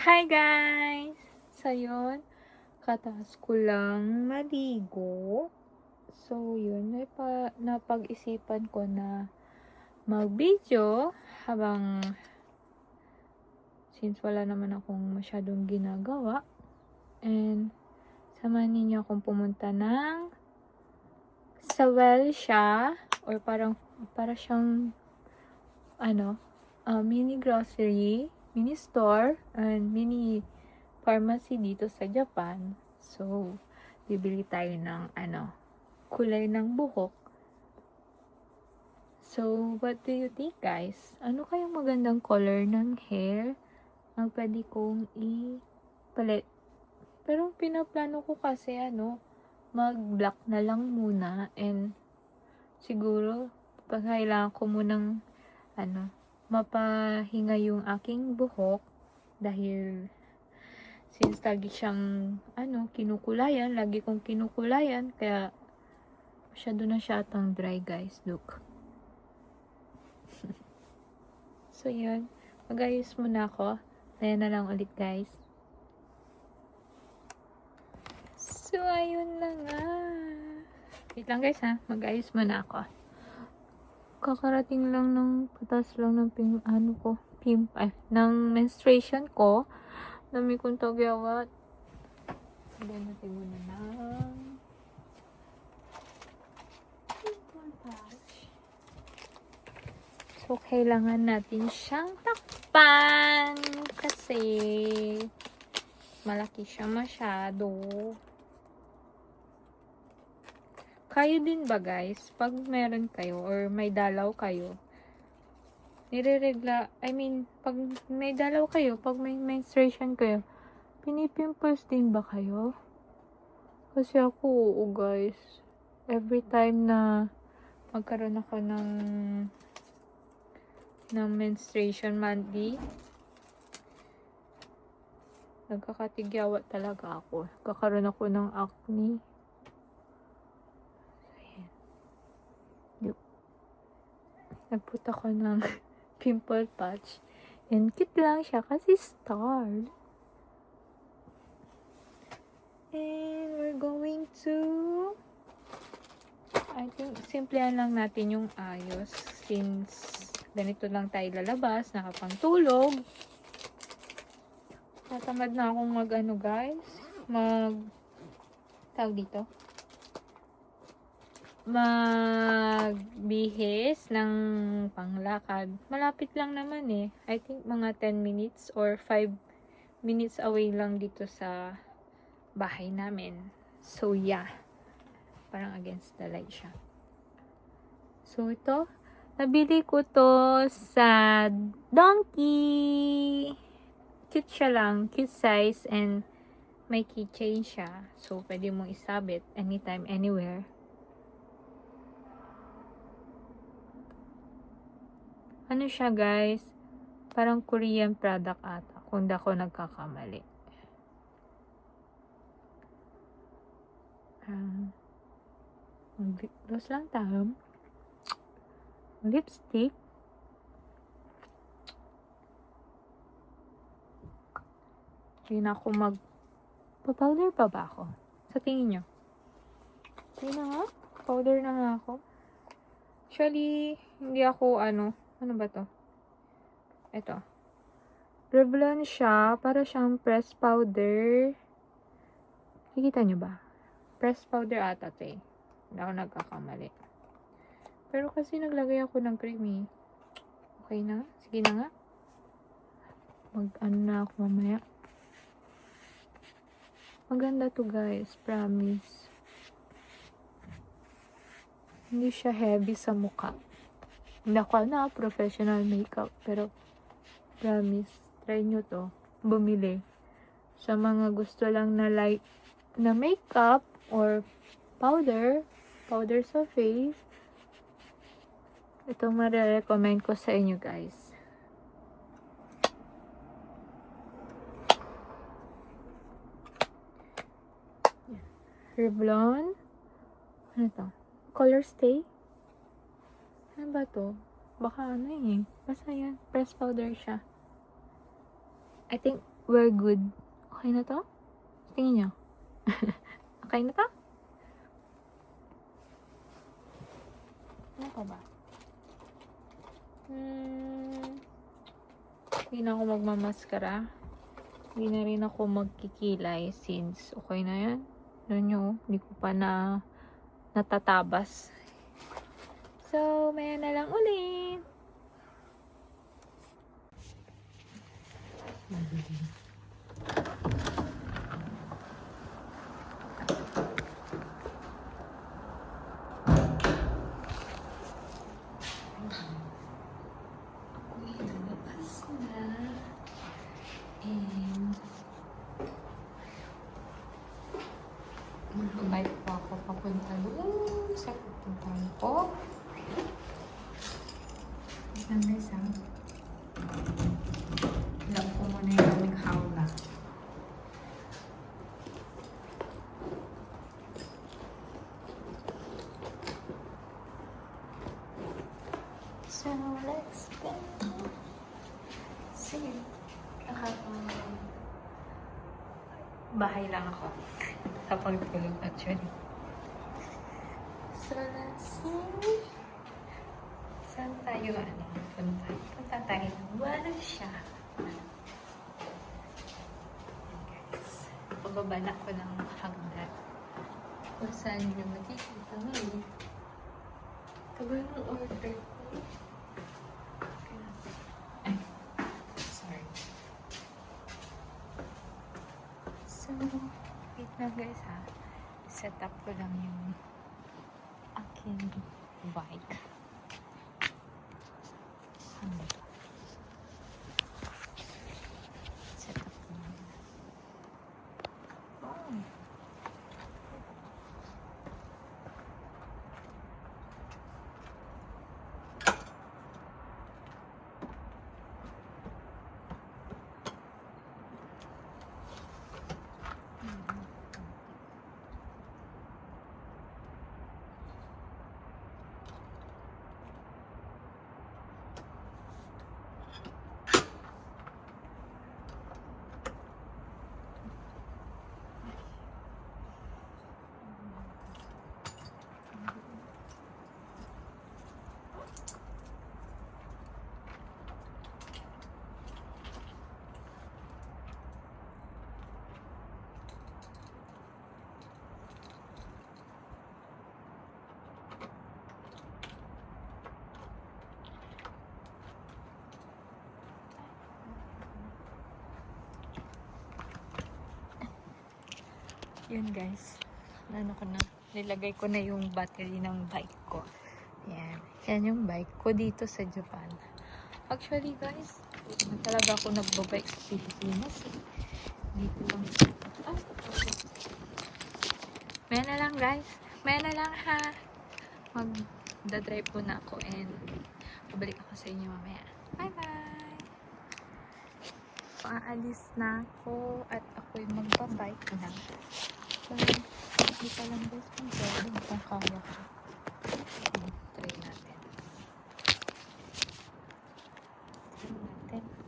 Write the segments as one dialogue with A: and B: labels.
A: Hi guys! So yun, katas ko lang maligo. So yun, napag-isipan ko na mag-video habang since wala naman akong masyadong ginagawa. And samahan ninyo akong pumunta ng sa well siya or para siyang mini grocery, mini store, and mini pharmacy dito sa Japan. So, bibili tayo ng kulay ng buhok. So, what do you think guys? Ano kayang magandang color ng hair ang pwede kong ipalit? Pero pinaplano ko kasi mag-black na lang muna, and siguro kailangan ko munang mapahinga yung aking buhok dahil since lagi siyang kinukulayan, lagi kong kinukulayan, kaya masyado na siya atang dry guys, look. So yun, mag-ayos muna ako. Ayan na lang ulit guys. So ayun na nga. Wait lang guys ha, mag-ayos muna ako. Kakarating lang ng patas lang ng ng menstruation ko. Dami kong tagyawat. Sabihin natin muna ng so, kailangan natin siyang takpan kasi malaki siya masyado. Kayo din ba guys, pag meron kayo or may dalaw kayo, pag may dalaw kayo, pag may menstruation kayo, pinipimples din ba kayo? Kasi ako, oo guys. Every time na magkaroon ako ng menstruation monthly, nagkakatigyawat talaga ako. Kakaroon ako ng acne. Ayan. Nagput ako ng pimple patch. And cute lang siya kasi star. And we're going to simplihan lang natin yung ayos since ganito lang tayo lalabas, nakapantulog. Natamad na akong tawag dito, magbihis ng panglakad. Malapit lang naman eh. I think mga 10 minutes or 5 minutes away lang dito sa bahay namin. So yeah, parang against the light siya. So ito, nabili ko to sa Donkey. Cute siya lang, cute size, and may keychain siya. So pwede mong isabit anytime, anywhere. Ano siya guys? Parang Korean product ata, kung di ako nagkakamali. Lip gloss lang tayo. Lipstick. Hindi na ako pa-powder pa ba ako? Sa tingin nyo? Sige na nga. Powder na nga ako. Actually, hindi ako ano ba to? Ito. Revlon siya. Para siyang pressed powder. Kikita nyo ba? Pressed powder ata to eh. Hindi ako nagkakamali. Pero kasi naglagay ako ng cream eh. Okay na? Sige na nga. Na ako mamaya. Maganda to guys. Promise. Hindi siya heavy sa mukha. Hindi ako professional makeup. Pero promise. Try nyo to. Bumili. Sa mga gusto lang na light na makeup or powder sa face, itong marirecommend ko sa inyo guys. Revlon. Ano to? Color Stay. Ano ba to? Baka basta yan. Pressed powder siya. I think we're good. Okay na to? Tingin nyo. Okay na to? Ano pa ba? Hindi na ako magmamaskara. Hindi na rin ako magkikilay since okay na yan. Ano nyo, hindi ko pa natatabas. So, maya na lang ulit. Mag-bike pa ako papunta doon sa pupuntahan ko. Isang guys ha. Lock ko muna yung aming hawla. So, let's go. See. Bahay lang ako. Sa pagtulog actually. So, let's see. Saan tayo punta? Punta tayo ng Walusha. Guys, pababa na ako ng hagdan. Kung saan nyo makikita ngayon. Tagal ng order ko. Ay, sorry. So, wait na guys ha. Set up ko lang yung aking bike. Set up ko lang. Oh. Yun guys, nilagay ko na yung battery ng bike ko. Yan yung bike ko dito sa Japan. Actually guys, talaga ako nagbabike sa Pilipinas. Dito lang. Maya na lang guys. Maya na lang ha. Magdadrive po na ako and babalik ako sa inyo mamaya. Bye bye! Aalis na ako at ako'y magbabike na. So, hindi pa lang guys kung kaya ko. Try natin.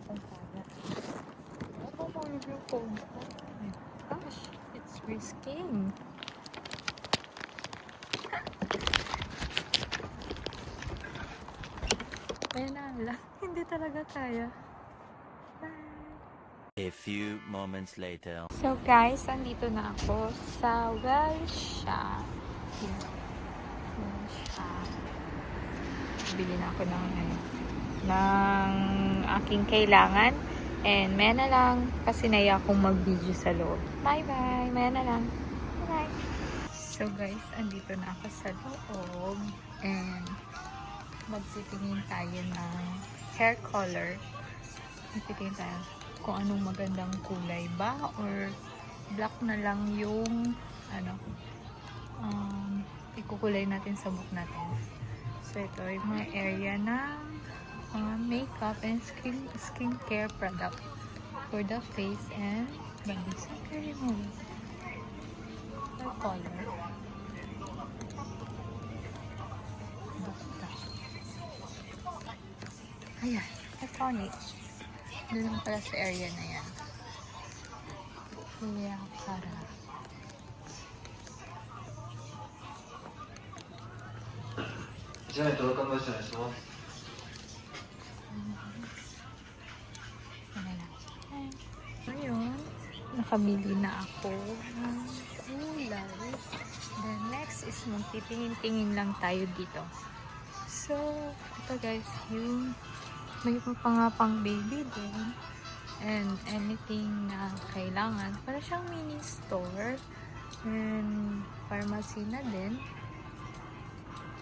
A: Kung kaya. Ako mahulog yung phone ko. Oh my gosh, it's risking. Kaya na lang, hindi talaga kaya.
B: A few moments later.
A: So guys, andito na ako sa Walusha. Bili na ako ng aking kailangan. And maya na lang kasi naya akong mag-video sa loob. Bye bye! Maya na lang. Bye bye! So guys, andito na ako sa loob. And magtitingin tayo ng hair color. Magtitingin tayo kung anong magandang kulay ba or black na lang yung ikukulay natin sa buhok natin. So ito yung mga area ng makeup and skincare product for the face and body. So very nice. Hair color. Ayan, I found it. Doon lang pala sa area na yan. Kaya para. Ngayon, nakabili na ako ng gulay. Then next is magtitingin-tingin lang tayo dito. So, ito guys, yung may pa nga pang baby din. And anything na kailangan. Para siyang mini store. And pharmacy na din.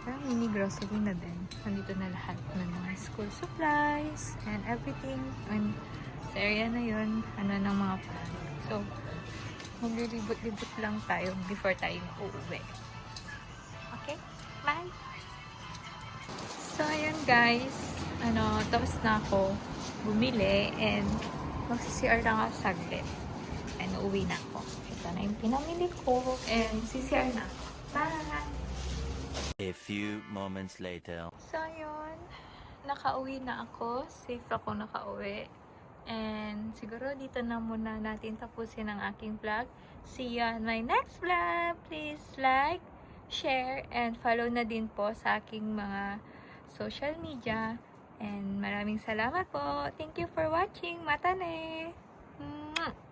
A: Parang mini grocery na din. Nandito na lahat ng mga school supplies and everything. And sa area na yun, ano ng mga product. So, maglilibot-libot lang tayo before tayo uuwi. Okay? Bye! So, ayun guys. Tapos na ako bumili and magsisiyar lang ako saglit. And uuwi na ako. Ito na yung pinamili ko and sisiyar na ako. Bye!
B: A few moments later.
A: So, ayun. Nakauwi na ako. Safe ako nakauwi. And siguro dito na muna natin tapusin ang aking vlog. See you on my next vlog. Please like, share, and follow na din po sa aking mga social media. And maraming salamat po. Thank you for watching. Matane! Mwah!